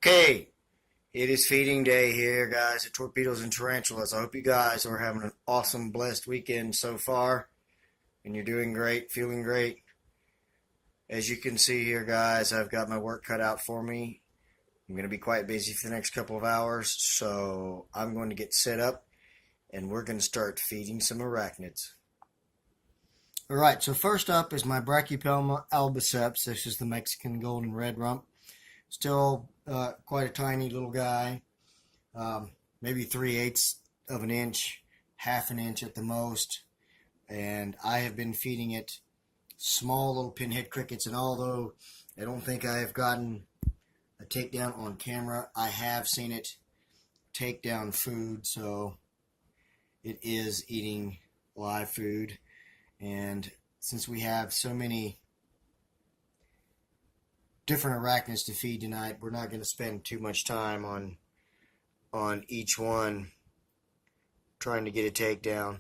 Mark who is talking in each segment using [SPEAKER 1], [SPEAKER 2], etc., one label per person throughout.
[SPEAKER 1] Okay, it is feeding day here, guys, at Torpedoes and Tarantulas. I hope you guys are having an awesome, blessed weekend so far, and you're doing great, feeling great. As you can see here, guys, I've got my work cut out for me. I'm going to be quite busy for the next couple of hours, so I'm going to get set up, and we're going to start feeding some arachnids. Alright, so first up is my Brachypelma albiceps. This is the Mexican golden red rump. Still quite a tiny little guy, maybe 3/8 of an inch, half an inch at the most. And I have been feeding it small little pinhead crickets. And although I don't think I have gotten a takedown on camera, I have seen it take down food. So it is eating live food. And since we have so many different arachnids to feed tonight, we're not going to spend too much time on each one trying to get a takedown.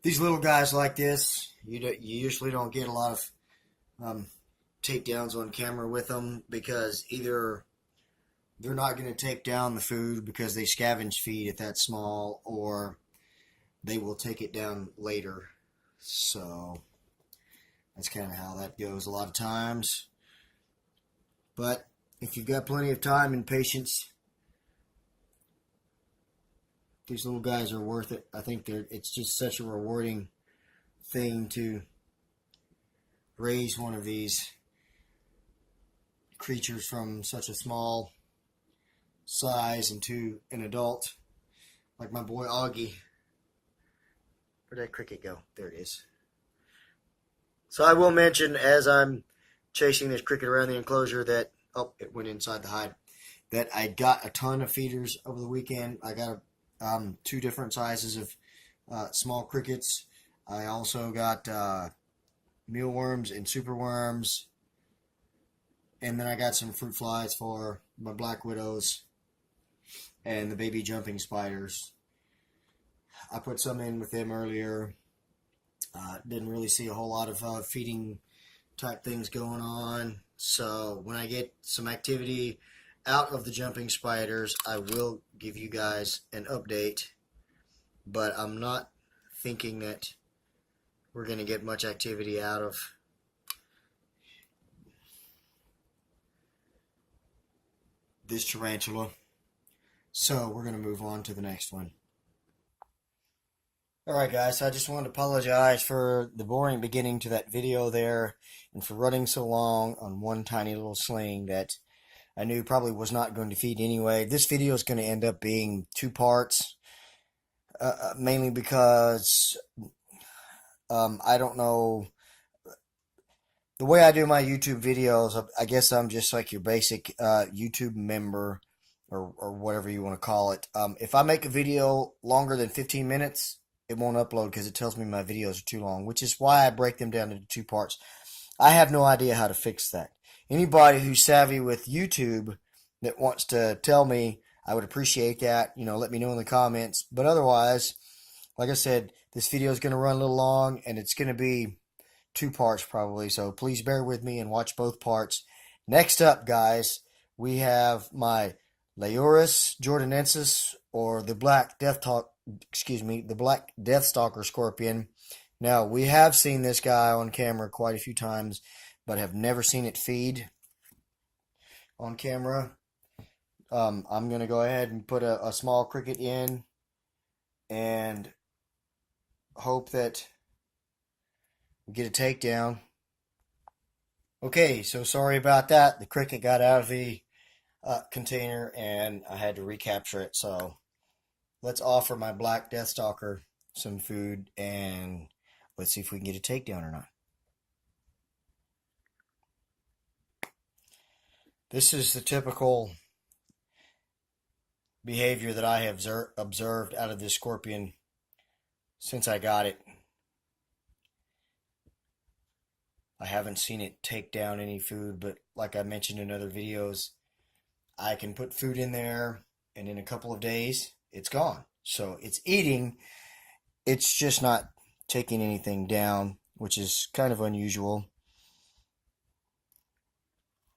[SPEAKER 1] These little guys like this, you usually don't get a lot of takedowns on camera with them, because either they're not going to take down the food because they scavenge feed at that small, or they will take it down later. So that's kind of how that goes a lot of times. But if you've got plenty of time and patience, these little guys are worth it. I think it's just such a rewarding thing to raise one of these creatures from such a small size into an adult, like my boy Augie. Where'd that cricket go? There it is. So I will mention, as I'm chasing this cricket around the enclosure, that, oh, it went inside the hide, that I got a ton of feeders over the weekend. I got two different sizes of small crickets. I also got mealworms and superworms. And then I got some fruit flies for my black widows and the baby jumping spiders. I put some in with them earlier. Didn't really see a whole lot of feeding type things going on. So when I get some activity out of the jumping spiders, I will give you guys an update. But I'm not thinking that we're going to get much activity out of this tarantula. So we're going to move on to the next one. Alright guys, so I just wanted to apologize for the boring beginning to that video there, and for running so long on one tiny little sling that I knew probably was not going to feed anyway. This video is going to end up being two parts, mainly because I don't know, the way I do my YouTube videos, I guess I'm just like your basic YouTube member, or whatever you want to call it. If I make a video longer than 15 minutes, it won't upload because it tells me my videos are too long, which is why I break them down into two parts. I have no idea how to fix that. Anybody who's savvy with YouTube that wants to tell me, I would appreciate that. Let me know in the comments. But otherwise, like I said, this video is going to run a little long, and it's going to be two parts probably. So please bear with me and watch both parts. Next up, guys, we have my Leiurus jordanensis, or the Black Deathstalker scorpion. Now, we have seen this guy on camera quite a few times, but have never seen it feed on camera. I'm going to go ahead and put a small cricket in and hope that we get a takedown. Okay, so sorry about that. The cricket got out of the container and I had to recapture it. So let's offer my Black Deathstalker some food and let's see if we can get a takedown or not. This is the typical behavior that I have observed out of this scorpion since I got it. I haven't seen it take down any food, but like I mentioned in other videos, I can put food in there and in a couple of days it's gone. So it's eating, it's just not taking anything down, which is kind of unusual.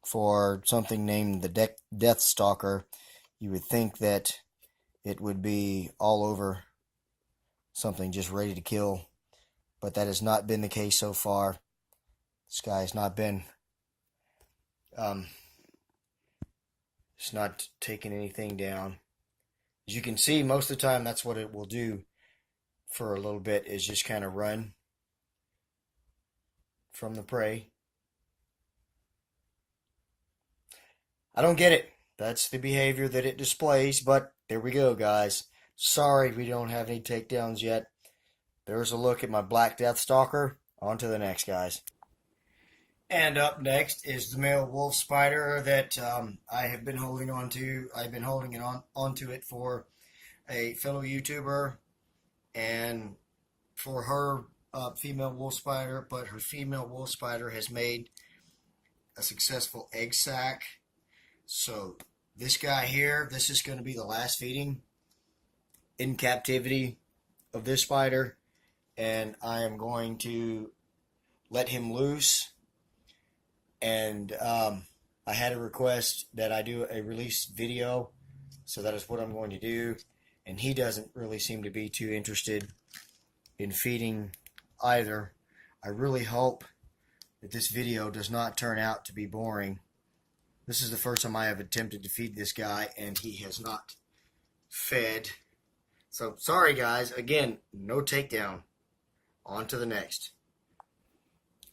[SPEAKER 1] for something named the Death Stalker, you would think that it would be all over something just ready to kill, but that has not been the case so far. This guy has not been, it's not taking anything down. As you can see, most of the time that's what it will do for a little bit, is just kind of run from the prey. I don't get it. That's the behavior that it displays, but there we go, guys. Sorry we don't have any takedowns yet. There's a look at my Black Death Stalker. On to the next, guys. And up next is the male wolf spider that I have been holding on to. I've been holding it onto it for a fellow YouTuber and for her female wolf spider, but her female wolf spider has made a successful egg sac. So this guy here, this is going to be the last feeding in captivity of this spider, and I am going to let him loose. And I had a request that I do a release video, so that is what I'm going to do. And he doesn't really seem to be too interested in feeding either. I really hope that this video does not turn out to be boring. This is the first time I have attempted to feed this guy, and he has not fed. So, sorry guys, again, no takedown. On to the next.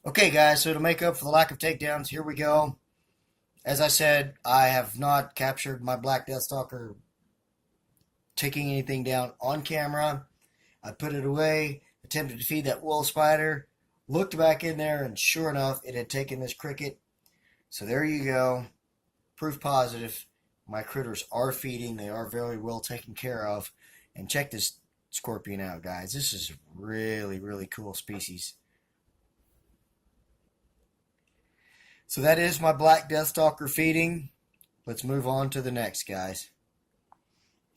[SPEAKER 1] Okay guys, so to make up for the lack of takedowns, here we go. As I said, I have not captured my Black Death Stalker taking anything down on camera. I put it away, attempted to feed that wolf spider, looked back in there, and sure enough, it had taken this cricket. So there you go. Proof positive. My critters are feeding. They are very well taken care of. And check this scorpion out, guys. This is a really, really cool species. So that is my Black Death Stalker feeding. Let's move on to the next, guys.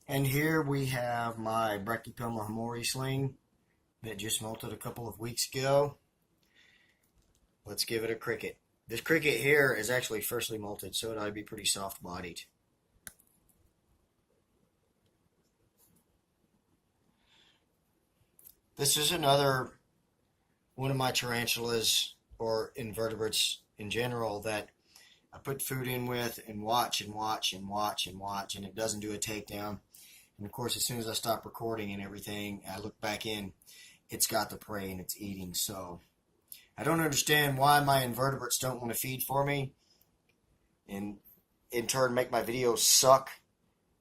[SPEAKER 1] And here we have my Brachypelma hamori sling that just molted a couple of weeks ago. Let's give it a cricket. This cricket here is actually freshly molted, so it ought to be pretty soft-bodied. This is another one of my tarantulas, or invertebrates in general, that I put food in with and watch and watch and watch and watch, and it doesn't do a takedown. And of course, as soon as I stop recording and everything, I look back in, it's got the prey and it's eating. So I don't understand why my invertebrates don't want to feed for me, and in turn make my videos suck.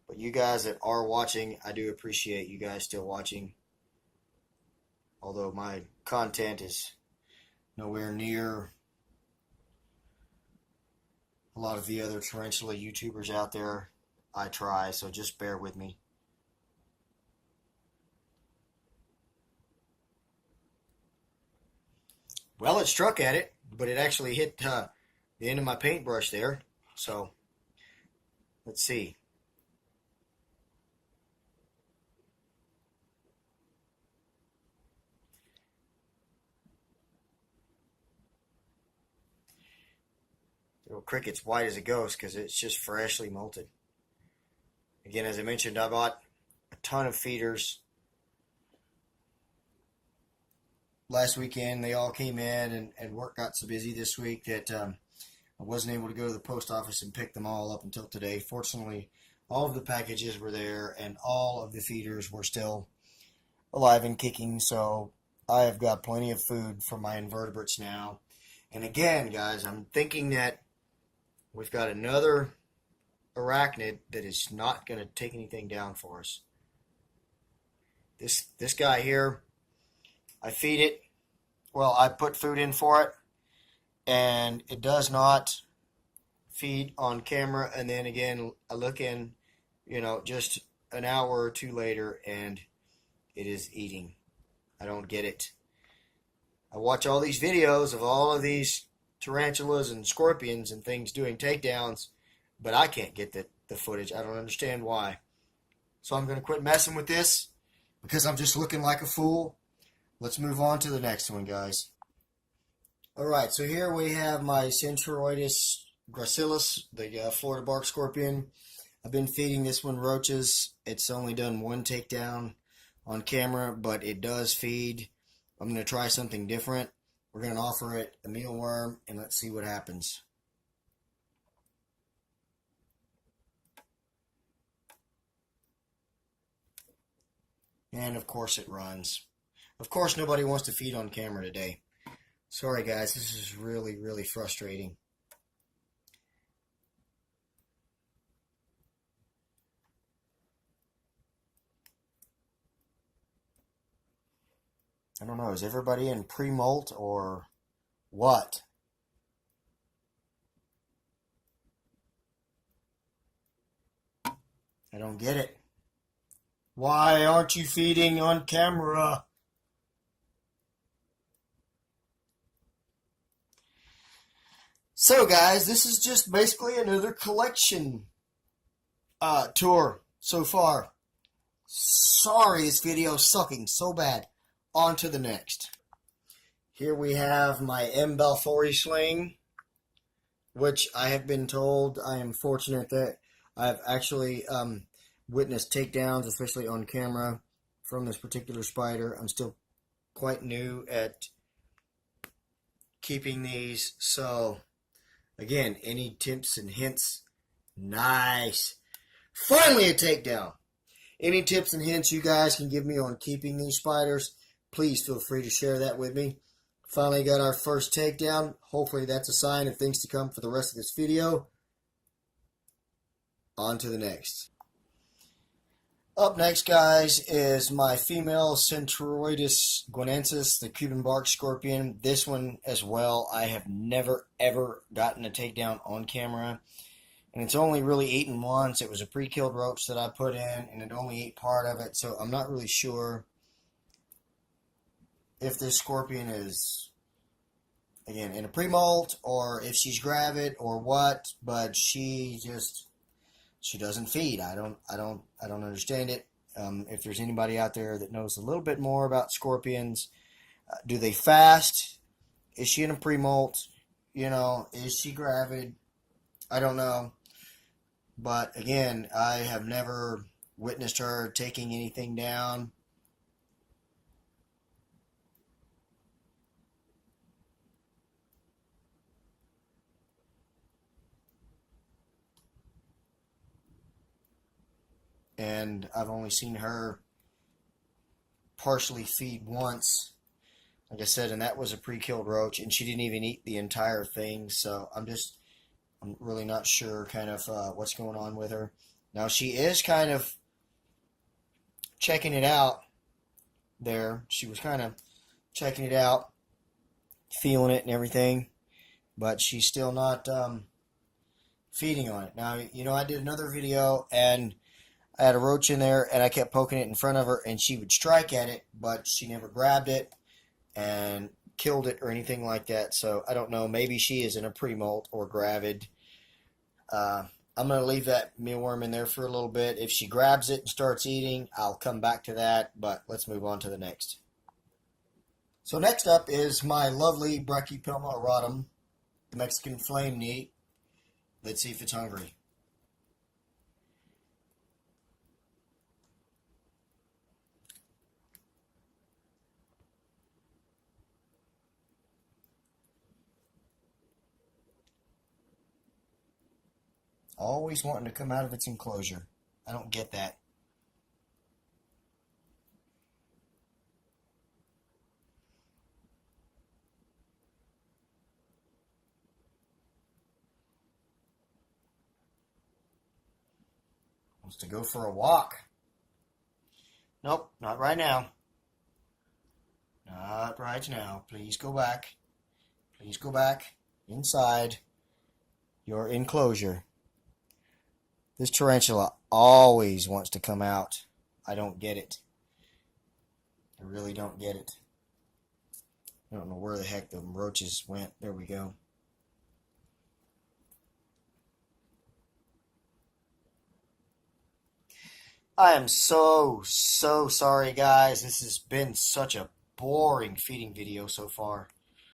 [SPEAKER 1] But you guys that are watching, I do appreciate you guys still watching. Although my content is nowhere near a lot of the other tarantula YouTubers out there, I try, so just bear with me. Well, it struck at it, but it actually hit the end of my paintbrush there. So, let's see. The little cricket's white as a ghost because it's just freshly molted. Again, as I mentioned, I bought a ton of feeders last weekend. They all came in, and work got so busy this week that I wasn't able to go to the post office and pick them all up until today. Fortunately, all of the packages were there, and all of the feeders were still alive and kicking, so I have got plenty of food for my invertebrates now. And again, guys, I'm thinking that we've got another arachnid that is not going to take anything down for us. This guy here, I feed it. Well, I put food in for it, and it does not feed on camera. And then again, I look in, just an hour or two later, and it is eating. I don't get it. I watch all these videos of all of these tarantulas and scorpions and things doing takedowns, but I can't get the footage. I don't understand why. So I'm going to quit messing with this because I'm just looking like a fool. Let's move on to the next one, guys. Alright, so here we have my Centroides gracilis, the Florida bark scorpion. I've been feeding this one roaches. It's only done one takedown on camera, but it does feed. I'm going to try something different. We're going to offer it a mealworm, and let's see what happens. And of course it runs. Of course nobody wants to feed on camera today. Sorry guys, this is really, really frustrating. I don't know, is everybody in pre-molt or what? I don't get it. Why aren't you feeding on camera? So guys, this is just basically another collection tour so far. Sorry, this video's sucking so bad. On to the next. Here we have my M. balfouri sling, which I have been told I am fortunate that I've actually witnessed takedowns, especially on camera, from this particular spider. I'm still quite new at keeping these, so again, any tips and hints? Nice. Finally a takedown. Any tips and hints you guys can give me on keeping these spiders, please feel free to share that with me. Finally got our first takedown. Hopefully that's a sign of things to come for the rest of this video. On to the next. Up next, guys, is my female Centroides guineensis, the Cuban bark scorpion. This one as well, I have never ever gotten a takedown on camera. And it's only really eaten once. It was a pre-killed roach that I put in, and it only ate part of it. So I'm not really sure if this scorpion is, again, in a pre-molt or if she's gravid or what. But she doesn't feed. I don't understand it. If there's anybody out there that knows a little bit more about scorpions, do they fast? Is she in a pre-molt? You know, is she gravid? I don't know. But again, I have never witnessed her taking anything down. And I've only seen her partially feed once, like I said, and that was a pre-killed roach, and she didn't even eat the entire thing. So I'm really not sure kind of what's going on with her. Now she is kind of checking it out there. She was kind of checking it out, feeling it and everything, but she's still not feeding on it. Now, you know, I did another video and I had a roach in there and I kept poking it in front of her and she would strike at it, but she never grabbed it and killed it or anything like that. So I don't know, maybe she is in a pre-molt or gravid. I'm going to leave that mealworm in there for a little bit. If she grabs it and starts eating, I'll come back to that, but let's move on to the next. So next up is my lovely Brachypelma auratum, the Mexican flame neat. Let's see if it's hungry. Always wanting to come out of its enclosure. I don't get that. Wants to go for a walk. Nope, not right now. Not right now. Please go back. Please go back inside your enclosure. This tarantula always wants to come out. I don't get it. I really don't get it. I don't know where the heck the roaches went. There we go. I am so sorry, guys. This has been such a boring feeding video so far.